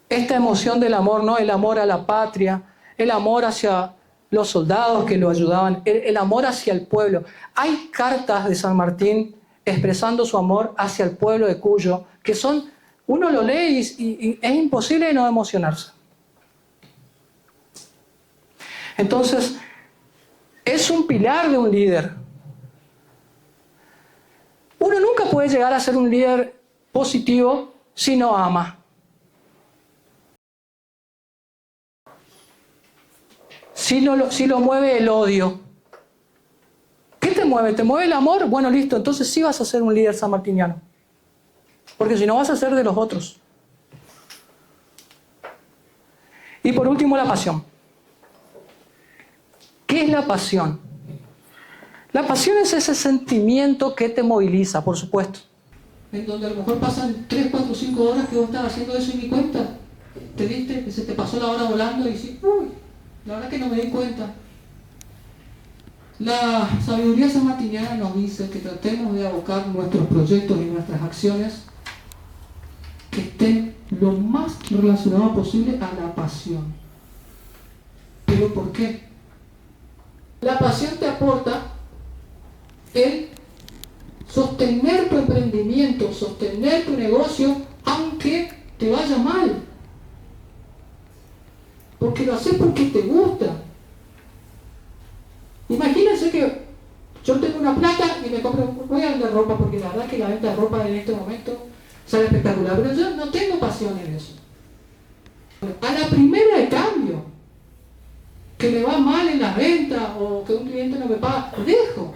Speaker 3: esta emoción del amor, ¿no? El amor a la patria, el amor hacia los soldados que lo ayudaban, el amor hacia el pueblo. Hay cartas de San Martín expresando su amor hacia el pueblo de Cuyo, que son, uno lo lee y es imposible no emocionarse. Entonces, es un pilar de un líder. Uno nunca puede llegar a ser un líder positivo si no ama. Si lo mueve el odio. ¿Qué te mueve? ¿Te mueve el amor? Bueno, listo, entonces sí vas a ser un líder sanmartiniano. Porque si no vas a ser de los otros. Y por último, la pasión. ¿Qué es la pasión? La pasión es ese sentimiento que te moviliza, por supuesto. En donde a lo mejor pasan 3, 4, 5 horas que vos estás haciendo eso y ni cuenta. Te diste que se te pasó la hora volando y dices, uy, la verdad que no me di cuenta. La sabiduría sanmartiniana nos dice que tratemos de abocar nuestros proyectos y nuestras acciones que estén lo más relacionados posible a la pasión. explico por qué. La pasión te aporta el sostener tu emprendimiento, sostener tu negocio, aunque te vaya mal. Porque lo haces porque te gusta. Imagínense que yo tengo una plata y me compro, voy a vender ropa porque la verdad que la venta de ropa en este momento sale espectacular, pero yo no tengo pasión en eso. A la primera de cambio, que me va mal en la venta o que un cliente no me paga, dejo.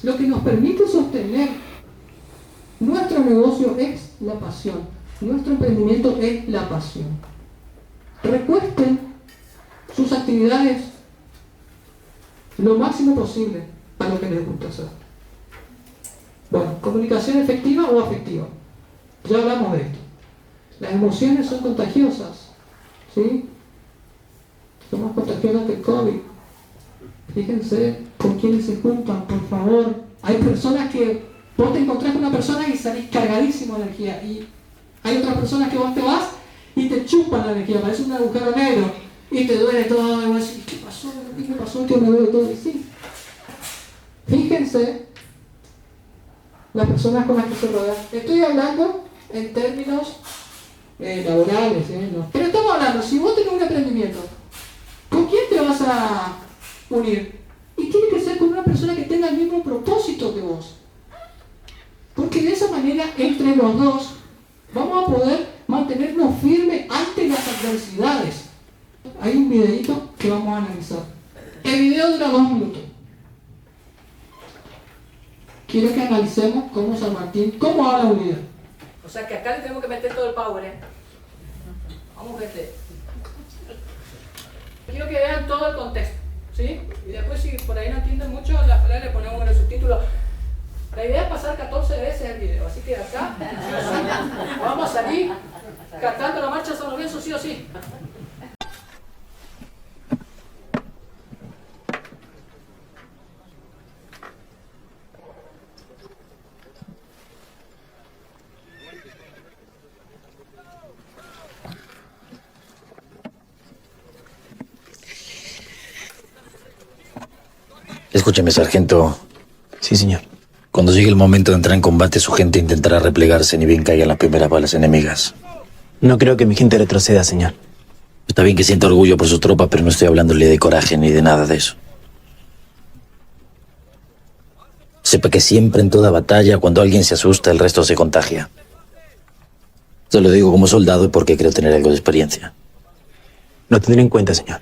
Speaker 3: Lo que nos permite sostener nuestro negocio es la pasión. Nuestro emprendimiento es la pasión. Recuesten sus actividades lo máximo posible a lo que les gusta hacer. Bueno, comunicación efectiva o afectiva. Ya hablamos de esto. Las emociones son contagiosas, ¿sí? Son más contagiosas que el COVID. Fíjense con quiénes se juntan, por favor. Hay personas que vos te encontrás con una persona y salís cargadísimo de energía. Y hay otras personas que vos te vas y te chupan la energía, parece un agujero negro. Y te duele todo, y vos decís, ¿qué pasó? ¿Qué me pasó? ¿Qué me duele todo? Y sí. Fíjense las personas con las que se rodean. Estoy hablando en términos laborales, ¿no? Pero estamos hablando, si vos tenés un emprendimiento, ¿con quién te vas a unir? Y tiene que ser con una persona que tenga el mismo propósito que vos. Porque de esa manera, entre los dos, vamos a poder mantenernos firmes ante las adversidades. Hay un videito que vamos a analizar. El video dura 2 minutos. Quiero que analicemos cómo San Martín, cómo habla un líder.
Speaker 7: O sea que acá le tenemos que meter todo el power, ¿eh? Vamos, gente. Quiero que vean todo el contexto, ¿sí? Y después, si por ahí no entienden mucho, las palabras le ponemos en el subtítulo. La idea es pasar 14 veces el video, así que acá vamos a salir cantando la marcha San Lorenzo sí o sí.
Speaker 8: Escúcheme, sargento.
Speaker 9: Sí, señor.
Speaker 8: Cuando llegue el momento de entrar en combate, su gente intentará replegarse ni bien caigan las primeras balas enemigas.
Speaker 9: No creo que mi gente retroceda, señor.
Speaker 8: Está bien que sienta orgullo por su tropa, pero no estoy hablándole de coraje ni de nada de eso. Sepa que siempre en toda batalla, cuando alguien se asusta, el resto se contagia. Se lo digo como soldado y porque creo tener algo de experiencia.
Speaker 9: Lo tendré en cuenta, señor.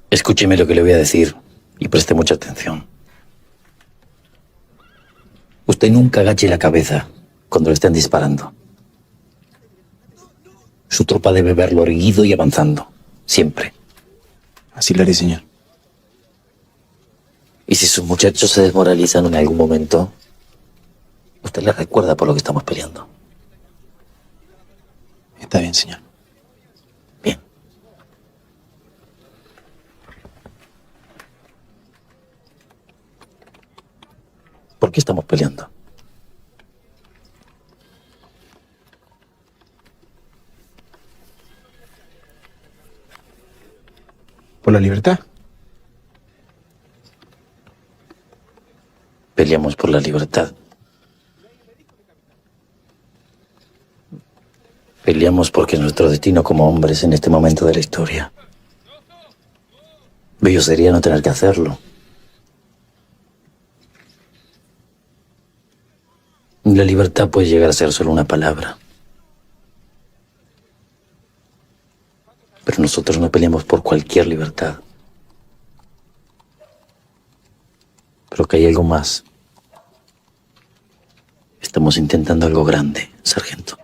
Speaker 8: Escúcheme lo que le voy a decir y preste mucha atención. Usted nunca agache la cabeza cuando le estén disparando. Su tropa debe verlo erguido y avanzando, siempre.
Speaker 9: Así lo haré, señor.
Speaker 8: Y si sus muchachos se desmoralizan en algún momento, usted les recuerda por lo que estamos peleando.
Speaker 9: Está bien, señor.
Speaker 8: Bien. ¿Por qué estamos peleando?
Speaker 9: ¿Por la libertad?
Speaker 8: Peleamos por la libertad. Peleamos porque es nuestro destino como hombres en este momento de la historia. Bello sería no tener que hacerlo. La libertad puede llegar a ser solo una palabra. Pero nosotros no peleamos por cualquier libertad. Creo que hay algo más. Estamos intentando algo grande, sargento.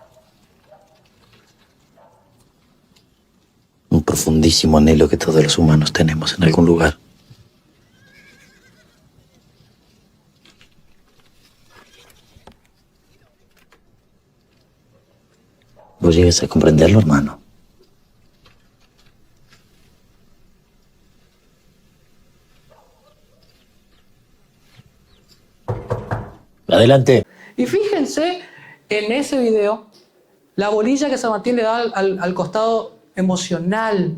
Speaker 8: Un profundísimo anhelo que todos los humanos tenemos en algún lugar. ¿Vos llegas a comprenderlo, hermano? Adelante.
Speaker 3: Y fíjense en ese video la bolilla que San Martín le da al costado emocional,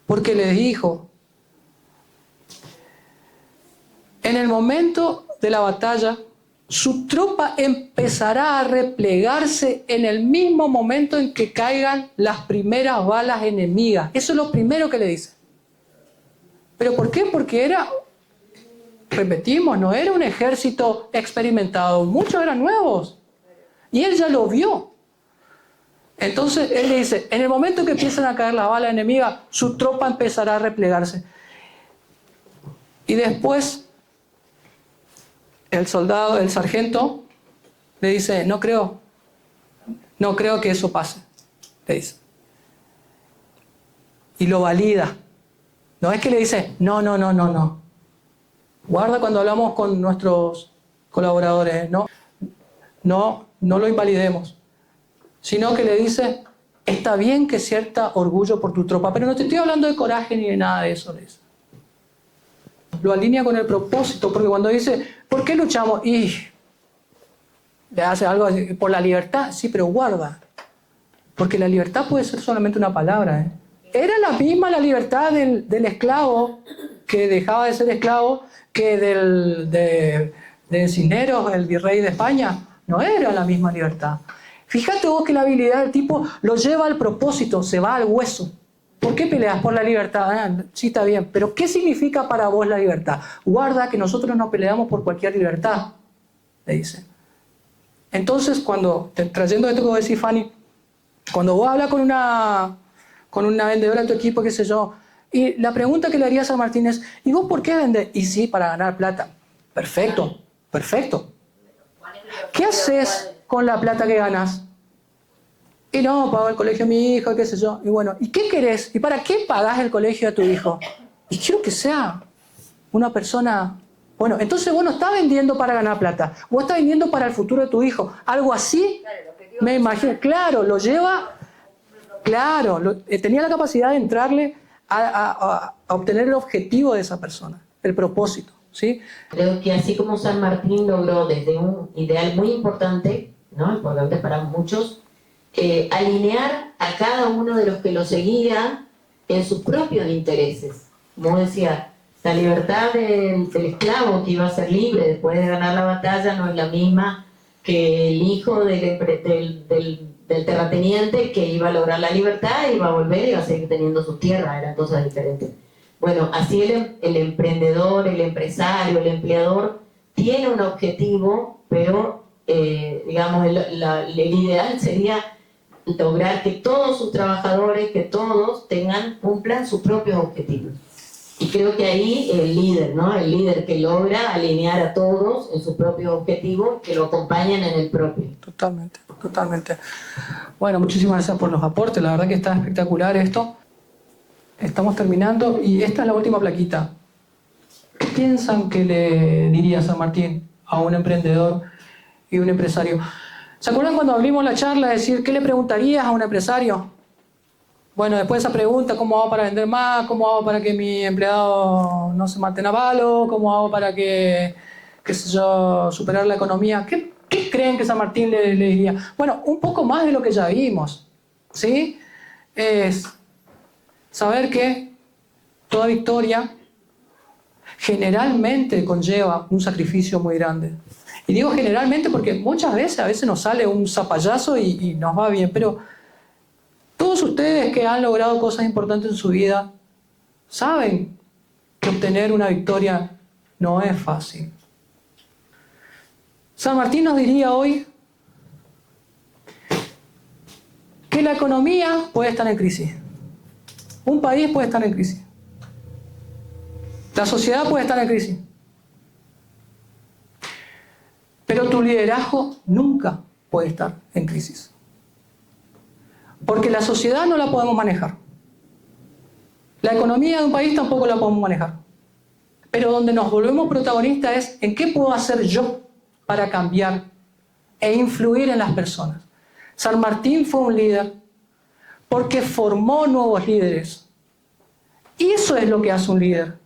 Speaker 3: porque les dijo, en el momento de la batalla, su tropa empezará a replegarse en el mismo momento en que caigan las primeras balas enemigas. Eso es lo primero que le dice. ¿Pero por qué? Porque era, repetimos, no era un ejército experimentado, muchos eran nuevos. Y él ya lo vio. Entonces él le dice, en el momento que empiezan a caer las balas enemigas, su tropa empezará a replegarse. Y después el soldado, el sargento, le dice, no creo que eso pase, le dice. Y lo valida. No es que le dice, no. Guarda cuando hablamos con nuestros colaboradores, no lo invalidemos. Sino que le dice, está bien que sienta orgullo por tu tropa, pero no te estoy hablando de coraje ni de nada de eso, le dice. Lo alinea con el propósito, porque cuando dice, ¿por qué luchamos? Y le hace algo así, por la libertad, sí, pero guarda, porque la libertad puede ser solamente una palabra, ¿eh? Era la misma la libertad del esclavo, que dejaba de ser esclavo, que de Cisneros, el virrey de España. No era la misma libertad. Fíjate vos que la habilidad del tipo lo lleva al propósito, se va al hueso. ¿Por qué peleas por la libertad? Sí, está bien, pero ¿qué significa para vos la libertad? Guarda que nosotros no peleamos por cualquier libertad, le dice. Entonces, trayendo esto que vos decís, Fanny, cuando vos hablas con una vendedora de tu equipo, qué sé yo, y la pregunta que le harías a Martín es, ¿y vos por qué vendés? Y sí, para ganar plata. Perfecto. ¿Qué haces con la plata que ganas? Y no, pago el colegio a mi hijo, qué sé yo. Y bueno, ¿y qué querés? ¿Y para qué pagás el colegio a tu hijo? Y quiero que sea una persona... Bueno, entonces vos no estás vendiendo para ganar plata. Vos estás vendiendo para el futuro de tu hijo. Algo así, me imagino. Claro, lo lleva... Claro, tenía la capacidad de entrarle a obtener el objetivo de esa persona, el propósito, ¿sí?
Speaker 1: Creo que así como San Martín logró desde un ideal muy importante, ¿no? Importante para muchos, alinear a cada uno de los que lo seguían en sus propios intereses. Como decía, la libertad del esclavo que iba a ser libre después de ganar la batalla no es la misma que el hijo del terrateniente que iba a lograr la libertad, iba a volver y iba a seguir teniendo sus tierras, eran cosas diferentes. Bueno, así el emprendedor, el empresario, el empleador tiene un objetivo, pero digamos, el ideal sería lograr que todos sus trabajadores, que todos cumplan sus propios objetivos. Y creo que ahí el líder, ¿no? El líder que logra alinear a todos en sus propios objetivos, que lo acompañan en el propio.
Speaker 3: Totalmente. Bueno, muchísimas gracias por los aportes, la verdad que está espectacular esto. Estamos terminando y esta es la última plaquita. ¿Qué piensan que le diría San Martín a un emprendedor y un empresario? ¿Se acuerdan cuando abrimos la charla, decir, ¿qué le preguntarías a un empresario? Bueno, después de esa pregunta, ¿cómo hago para vender más? ¿Cómo hago para que mi empleado no se maten a palo? ¿Cómo hago para que, qué sé yo, superar la economía? ¿Qué creen que San Martín le diría? Bueno, un poco más de lo que ya vimos, ¿sí? Es saber que toda victoria generalmente conlleva un sacrificio muy grande. Y digo generalmente porque muchas veces, a veces nos sale un zapallazo y nos va bien, pero todos ustedes que han logrado cosas importantes en su vida saben que obtener una victoria no es fácil. San Martín nos diría hoy que la economía puede estar en crisis. Un país puede estar en crisis. La sociedad puede estar en crisis. Pero tu liderazgo nunca puede estar en crisis. Porque la sociedad no la podemos manejar. La economía de un país tampoco la podemos manejar. Pero donde nos volvemos protagonistas es en qué puedo hacer yo para cambiar e influir en las personas. San Martín fue un líder porque formó nuevos líderes. Y eso es lo que hace un líder.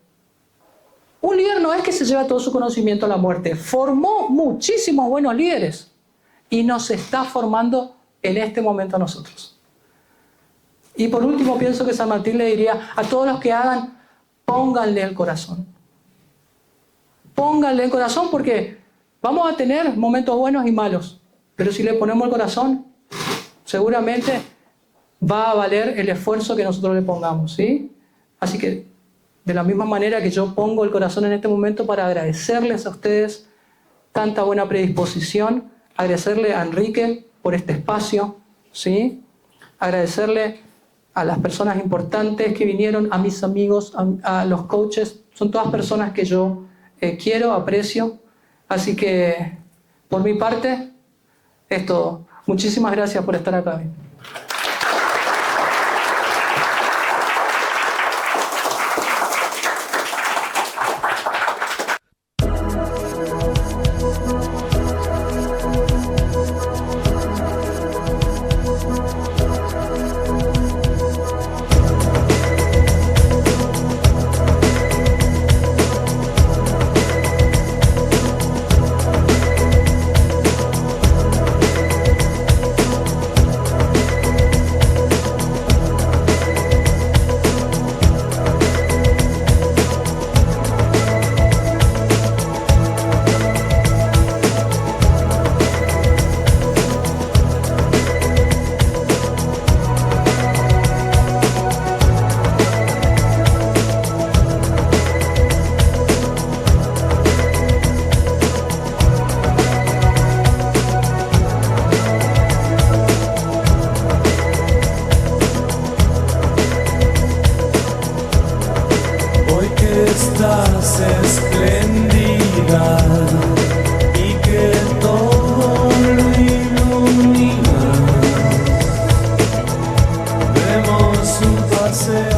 Speaker 3: Un líder no es que se lleva todo su conocimiento a la muerte. Formó muchísimos buenos líderes y nos está formando en este momento a nosotros. Y por último, pienso que San Martín le diría a todos los que hagan, pónganle el corazón. Pónganle el corazón porque vamos a tener momentos buenos y malos. Pero si le ponemos el corazón, seguramente va a valer el esfuerzo que nosotros le pongamos, ¿sí? Así que, de la misma manera que yo pongo el corazón en este momento para agradecerles a ustedes tanta buena predisposición, agradecerle a Enrique por este espacio, ¿sí? Agradecerle a las personas importantes que vinieron, a mis amigos, a los coaches, son todas personas que yo quiero, aprecio, así que por mi parte es todo. Muchísimas gracias por estar acá.
Speaker 10: Estás espléndida y que todo lo ilumina. Vemos un paseo.